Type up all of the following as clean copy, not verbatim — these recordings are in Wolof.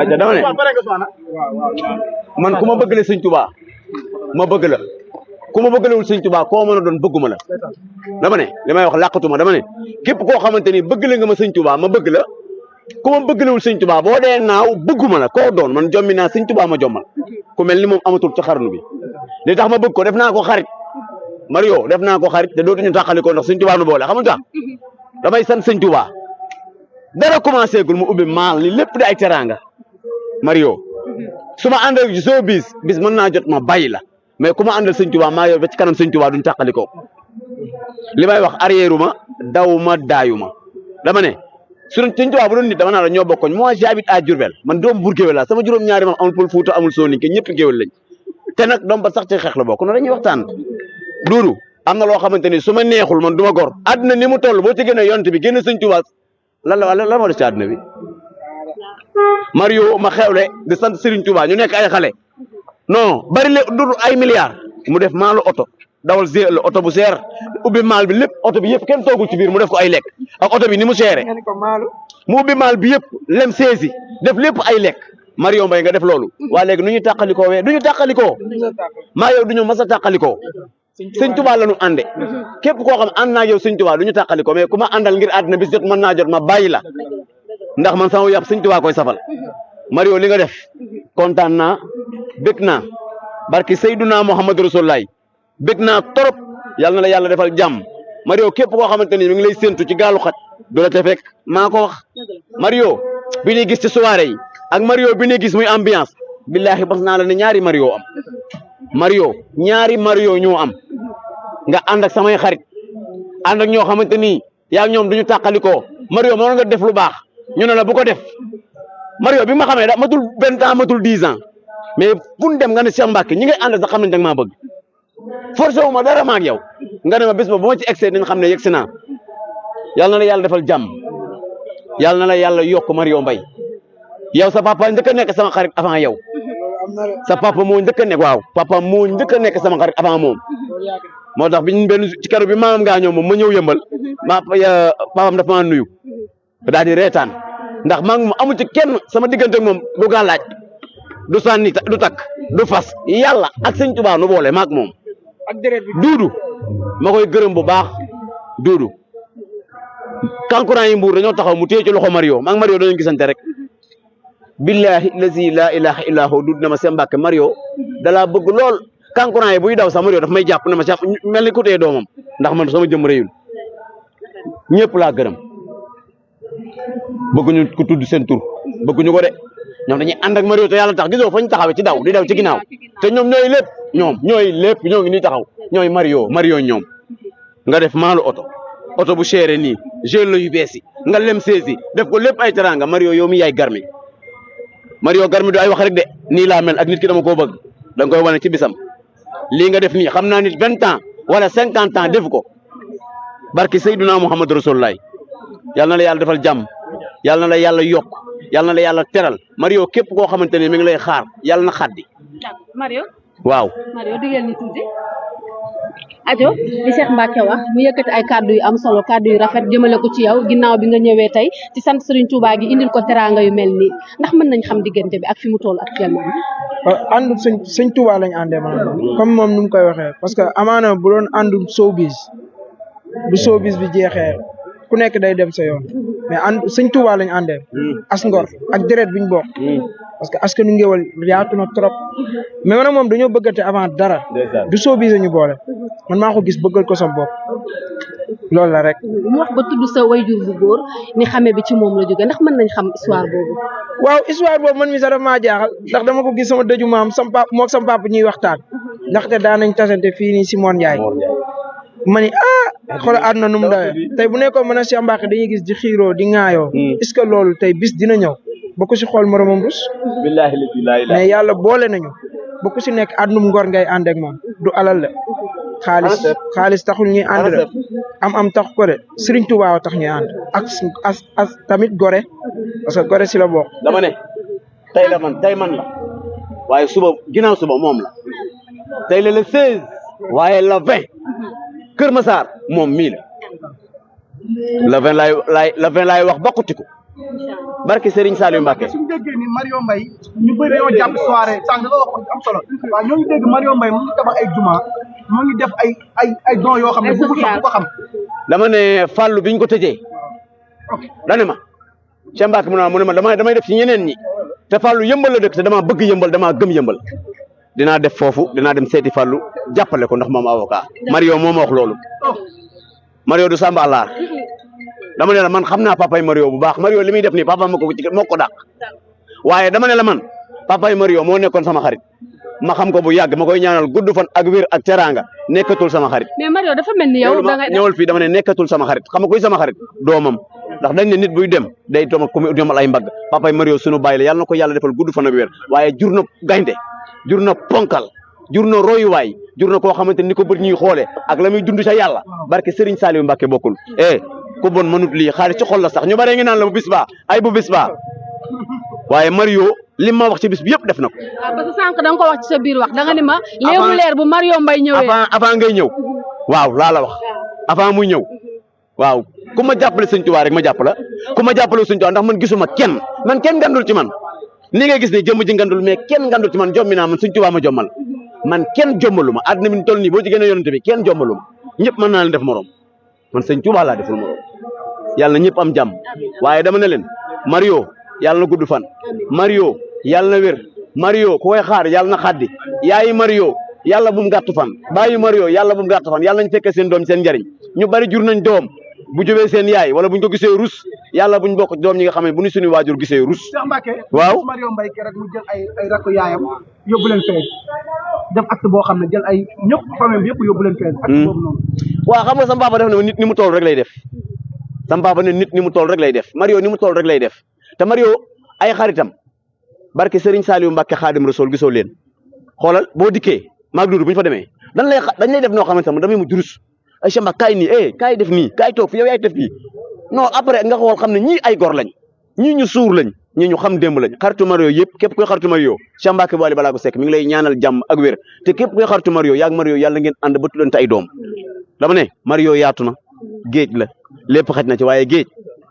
aja dama ne man ku ma bëgg la sëñ Tuubaa ma bëgg la ku ma bëggalewul sëñ Tuubaa koo mën a doon bëgguma la dama ne li may wax làqatuma dama ne képp koo xamante ni bëgg la nga ma sëñ Tuubaa ma bëgg la ku ma bëggalewul sëñ Tuubaa boo dee naaw bëgguma la koo doon man jommi naa sëñ Tuubaa ma jommal ku mel ni moom amatul ci xarnu bi li tax ma bëgg ko def naa ko xarit Mario def naa ko xarit te dootuñu tàqali ko ndax sëñ Tuubaa nu boole xam nga damay sant sëñ Tuubaa dara commencé gul mu ubbi maal li lépp di ay teraanga Mario su ma àndal ci soo bis mën naa jot ma bàyyi la mais ku ma àndal sëñ Tuubaa maa yow ba ci kanam sëñ Tuubaa duñ tàqali ko li may wax arrière ma daw ma daayu ma dama ne su doon sëñ Tuubaa bu doon nit dama naa la ñoo bokkoñ moi j'habite à Diourbel man doom buur géwél la sama juróom-ñaari mam amul pël Fuuta amul Soninke ñëpp géwél lañ te nag doom ba sax ci xeex la bokk no dañuy waxtaan duudu am na loo xamante ni su ma neexul man du ma gor àdduna ni mu toll boo ci génne yonent bi génn sëñ Tuubaa lan moo def ci àdduna bi Mario ma xewle di sant Serigne Touba ñu nekk ay xale non bari le du ay milliards mu def maalu oto dawal GL oto bu seer ubbi maal bi lépp oto bi yëpp kenn toogul ci biir mu def ko ay lekk ak oto bi ni mu seere mu ubbi maal bi yëpp lem seesi def lépp ay lekk Mario Mbaye nga def loolu waa léegi nu ñu tàqalikoo wee du ñu tàqalikoo maa yow du ñu mas a tàqalikoo sëñ Touba la ñu ànde képp koo xam ànd naa yow sëñ Touba du ñu tàqalikoo mais ku ma àndal ngir àddina bis jot mën naa jot ma bàyyi la ndax man sama yàpp sëñ Tuubaa koy safal Mario li nga def kontaan naa bég naa barki Seyduna Muhammad Rasulullah bég naa trop yal na la yàlla defal jàmm Mario képp koo xamante ni mi ngi lay séntu ci gaalu xat du la te fekk maa ko wax Mario bi ñuy gis ci soirée yi ak Mario bi ñuy gis muy ambiance billahi bas naa la ne ñaari Mario am Mario ñaari Mario ñoo am nga ànd ak samay xarit ànd ak ñoo xamante ni yaa ñoom duñu tàqalikoo Mario moo nga def lu baax ñu ne la bu ko def Mario bi ma xamee da matul 20 ans matul 10 ans mais fu ñu dem nga ne Cheikh Mbacke ñi ngay ànd sax xam nañ da nga maa bëgg forcé wu ma dara ma ak yow nga ne ma bés ba bu ma ci excès dañ xam ne yegg si naa yal na la yàlla defal jàmm yal na la yàlla yokk Mario Mbaye yow sa papa njëkk a nekk sama xarit avant yow sa papa moo njëkk a nekk waaw papa moo njëkk a nekk sama xarit avant moom moo tax biñ benn ci karo bi maamam ngaa ñëw moom ma ñëw yëmbal papam dafa maa nuyu daal di reetaan ndax maa ngi amul ci kenn sama diggante moom du gàllaaj du sànni du takk du fas yàlla ak sëñ Tuubaa nu boole maag moom duudu ma koy gërëm bu baax duudu kankurang yi mbuur dañoo taxaw mu téye ci loxo Mario maag Mario dañu gisante rek billahi lazi la ilaha illa hu duud na ma Cheikh Mbacke Mario dalaa bëgg lool kankurang yi buy daw sax Mario daf may jàpp na ma jàpp mel ni ku téye doomam ndax man sama jëm réyul ñëpp laa gërëm bëgguñu ko tudd seen tur bëgguñu ko de ñoom dañuy ànd ak Mario te yàlla tax gisoo fañ taxawee ci daw di daw ci ginnaaw te ñoom ñooy lépp ñoo ngi nii taxaw ñooy Mario ñoom nga def maalu oto bu chéré nii jël la yu bees yi nga lem seesi def ko lépp ay teranga Mario yow mi yaay garmi Mario garmi du ay wax rek de nii laa mel ak nit ki dama koo bëgg da nga koy wane ci bisam lii nga def nii xam naa nit 20 ans wala 50 ans def ko barki Seydina Muhammad Rasulullah yal na la yàlla defal jàmm yal na la yàlla yokk yal na la yàlla teral Mario képp koo xamante ne mi ngi lay xaar yàlla na xaddi. Mario. waaw. Mario digal ñu tuuti. Ajo li Cheikh Mbacke wax mu yëkkati ay kàddu yu am solo kàddu yu rafet jëmale ko ci yow ginnaaw bi nga ñëwee tey ci sant Serigne Touba gi indil ko teraanga yu mel nii ndax mën nañ xam diggante bi ak fi mu toll actuellement. àndu sëñ Touba lañ àndee maanaam comme moom nu mu koy waxee parce que amaana bu doon àndu showbiz bu showbiz bi jeexee ku nekk day dem sa yoon mais sëñ Touba lañ àndee as ngor ak deret biñ bokk parce que askanu Ngéwal yaatu na trop mais man moom dañoo bëggante avant dara du showbiz ñu boole man maa ko gis bëggal ko sa bopp loolu la rek. mu wax ba tudd sa wayjur bu góor ni xame bi ci moom la jógee ndax mën nañ xam histoire boobu. waaw histoire boobu man mi sax dafa maa jaaxal ndax dama ko gis sama dëju maam sam papa moog sam papa ñuy waxtaan ndaxte daan nañ tasante fii nii Simon Ndiaye ma ni xoolal àdduna nu mu dawee tey bu nekkoon mën a Cheikh Mbacke dañuy gis di xiiroo di ŋaayoo est-ce que loolu tey bis dina ñëw ba ku si xool moromam rus mais yàlla boole nañu ba ku si nekk àddunum ngor ngay ànd ak moom du alal la xaalis taxul ñuy ànd de am tax ko de Serigne Touba tax ñuy ànd ak tamit gore parce que gore si la bokk. dama ne tey man la waaye suba ginnaaw suba moom la tey la le 16 waaye la 20 Kër Massar moom mii la le 20 laay wax bakkutiku barki Serigne Saliou Mbacké. suñu déggee ni Mario Mbaye ñu bëri dañoo jàpp soirée sànq nga wax am solo waaw ñoo ngi dégg Mario Mbaye mu ngi tabax ay juma mu ngi def ay dons yoo xam ne bëggul sax ko xam. dama ne Fallou biñ ko tëjee dane ma Cheikh Mbacké mu ne ma damay def ci ñeneen ñi te Fallou yëmbal la dëkk te damaa bëgg yëmbal damaa gëm yëmbal dinaa def foofu dinaa dem seeti Fallou jàppale ko ndax moom avocat Mario moo ma wax loolu Mario du Samba Allaar dama ne la man xam naa papay Mario bu baax Mario li muy def nii papa moo ko dàq waaye dama ne la man papay Mario moo nekkoon sama xarit ma xam ko bu yàgg ma koy ñaanal gudd fan ak wér ak teraanga nekkatul sama xarit. mais Mario dafa mel ni yow da ngay ñëwal fii dama ne nekkatul sama xarit xam nga kuy sama xarit doomam ndax dañ ne nit buy dem day toog ku mu demal ay mbagg papay Mario sunu bàyyi la yàlla na ko yàlla defal gudd fan ak wér waaye jur na gaynde jur na ponkal jur na royuwaay jur na koo xamante ni ko bët ñuy xoole ak la muy dund sa yàlla barke Serigne Saliou Mbacké bokkul ku bon mënut lii xaalis ci xol la sax ñu bare ngi naan la bu bis baa ay bu bis baa waaye Mario li ma wax ci bis bi yëpp def na ko. parce que sànq da nga ko wax ci sa biir wax da nga ni ma. léegi leer bu Mario Mbaye ñëwee. avant ngay ñëw waaw laa la wax avant muy ñëw waaw ku ma jàppale Sëñ Tuubaa rek ma jàpp la ku ma jàppale Sëñ Tuubaa ndax man gisuma kenn ngandul ci man ni ngay gis ni jëmm ji ngandul mais kenn ngandul ci man jommi naa man Sëñ Tuubaa ma jommal man kenn jommalu ma àddina bi ñu toll nii boo ci gën a yonante bi kenn jommalu ma ñëpp mën naa leen def morom man Sëñ Tuubaa laa deful morom yàlla na ñëpp am jàmm waaye dama ne leen Mario yàlla na gudd fan Mario yàlla na wér Mario ku koy xaar yàlla na xaddi yaayi Mario yàlla bu mu gàtt fan bàyyi Mario yàlla bu mu gàtt fan yàlla nañ fekkee seen doom seen njariñ ñu bari jur nañ doom bu jubee seen yaay wala buñ ko gisee rus yàlla buñ bokk doom ñi nga xam ne bu ñu suñu waajur gisee rus. Cheikh Mbacké waaw Mario Mbaye keroog mu jël ay rakk yaayam yóbbu leen fee def acte boo xam ne jël ay ñëpp famille bi yëpp yóbbu leen fee acte boobu noonu. waaw xam nga sama papa def na nit ni mu toll rek lay def sama papa ne nit ni mu toll rek lay def Mario ni mu toll rek lay def te Mario ay xaritam barke Serigne Saliou Mbacké Xaadim Rasul gisoo leen xoolal boo dikkee maag Dudu bu ñu fa demee dañ lay def noo xamante ne damay mu jurus ay Cheikh Mbacké kaay nii kaay def nii kaay toog fi yow yaay def fii non après nga xool xam ne ñii ay gor lañ ñii ñu suur lañ ñii ñu xam démb lañ xaritu Mario yëpp képp koy xaritu Mario Cheikh Mbacké Wally Ballago Seck mi ngi lay ñaanal jàmm ak wér te képp koy xaritu Mario yaag Mario yàlla ngeen ànd ba tuddante ay doom dama ne Mario yaatu na géej la lépp xaj na ci waaye géej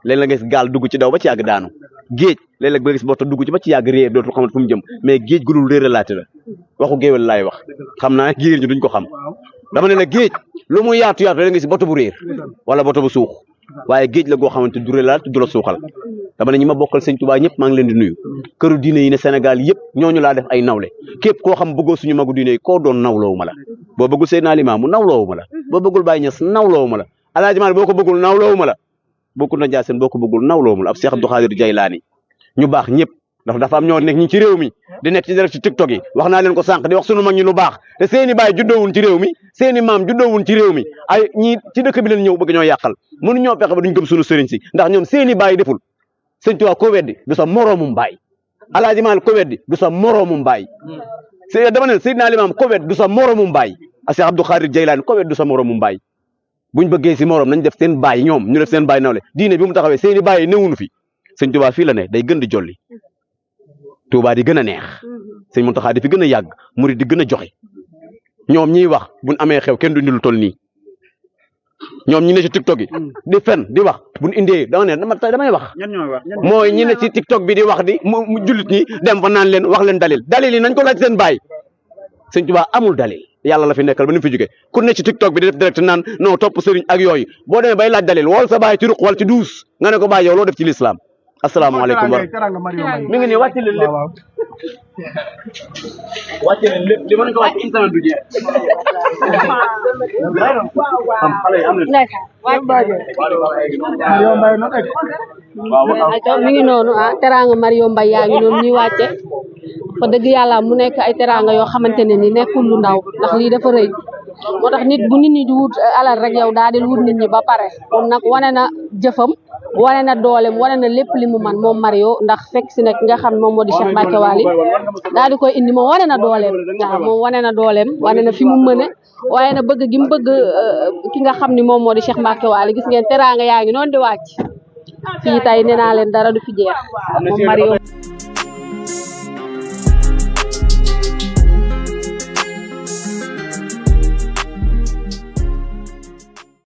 léeg la nga gis gaal dugg ci daw ba ci yàgg daanu géej léeg-léeg ba gis boto dugg ci ba ci yàgg réer dootul xamante fu mu jëm mais géej gu dul réeralaate la waxu géewal laay wax xam naa jigéen ñi duñ ko xam dama ne la géej lu mu yaatu yaatu léeg nga gis boto bu réer wala boto bu suux waaye géej la goo xamante du réeralaate du la suuxal dama ne ñi ma bokkal Sëñ Tuubaa ñëpp maa ngi leen di nuyu këru diine yi ne Sénégal yëpp ñooñu laa def ay nawle képp koo xam bëggoo suñu magu diine yi koo doon nawloowu ma la boo bëggul Seydina Limaamu nawloowu ma la boo bëggul Baye Niass nawloowu ma la Alaaji Maalik boo ko bëggul nawloowu ma la bokkul na Jaaseen boo ko bëggul nawloowu ma la ab Cheikh Abdou Khadir Jaylaani ñu baax ñëpp dafa am ñoo nekk ñi ci réew mi di nekk ci direct ci TikTok yi wax naa leen ko sànq di wax sunu mag ñi lu baax te seeni baay juddoowun ci réew mi seeni maam juddoowun ci réew mi ay ñii ci dëkk bi leen ñëw bëgg ñoo yàqal mënu ñoo fexe ba duñ gëm sunu sëriñ si ndax ñoom seeni baay deful Sëñ Tuubaa ko weddi du sa moroomum baay Alaaji Maalik ko weddi du sa moroomum baay dama ne Seydina Limaam ko weddi du sa moroomum baay Cheikh Abdou Khadir Jaylaani ko weddi du sa moroomum baay buñ bëggee si morom nañ def seen baay ñoom ñu def seen baay nawle diine bi mu taxawee seeni baay newunu fi Sëñ Tuubaa fii la ne day gën di jolli Tuubaa di gën a neex Sëñ Muntaxaa di fi gën a yàgg murid di gën a joxe ñoom ñiy wax buñ amee xew kenn du indi lu toll nii ñoom ñi ne ci TikTok yi di fen di wax buñ indee damay wax mooy ñi ne ci TikTok bi di wax di mu jullit ñi dem fa naan leen wax leen dalil yi nañ ko laaj seen baay Sëñ Tuubaa amul dalil yàlla la fi nekkal ba ni mu fi jóge ku ne ci TikTok bi di def direct naan non topp sëriñ ak yooyu boo demee bay laaj dalil wool sa baay ci ruq wala ci duus nga ne ko baay yow loo def ci lislaam asalaamaaleykum mi ngi nii wàcce leen lépp wàcce leen lépp li mën ko wàcc internet du jeex mi ngi noonu teraanga Mario Mbaye yaa ngi noonu ñuy wàcce fa dëgg yàlla mu nekk ay teraanga yoo xamante ne ni nekkul lu ndaw ndax lii dafa rëy moo tax nit bu nit ñi di wut alal rek yow daal di wut nit ñi ba pare moom nag wane na jëfam wane na dooleem wane na lépp li mu man moom Mario ndax fekk si nag nga xam moom moo di Cheikh Mbacké Wally daal di koy indi moom wane na dooleem waaw moom wane na dooleem wane na fi mu mëne waaye na bëgg gi mu bëgg ki nga xam ni moom moo di Cheikh Mbacké Wally gis ngeen teraanga yaa ngi noonu di wàcc fii tey nee naa leen dara du fi jeex moom Mario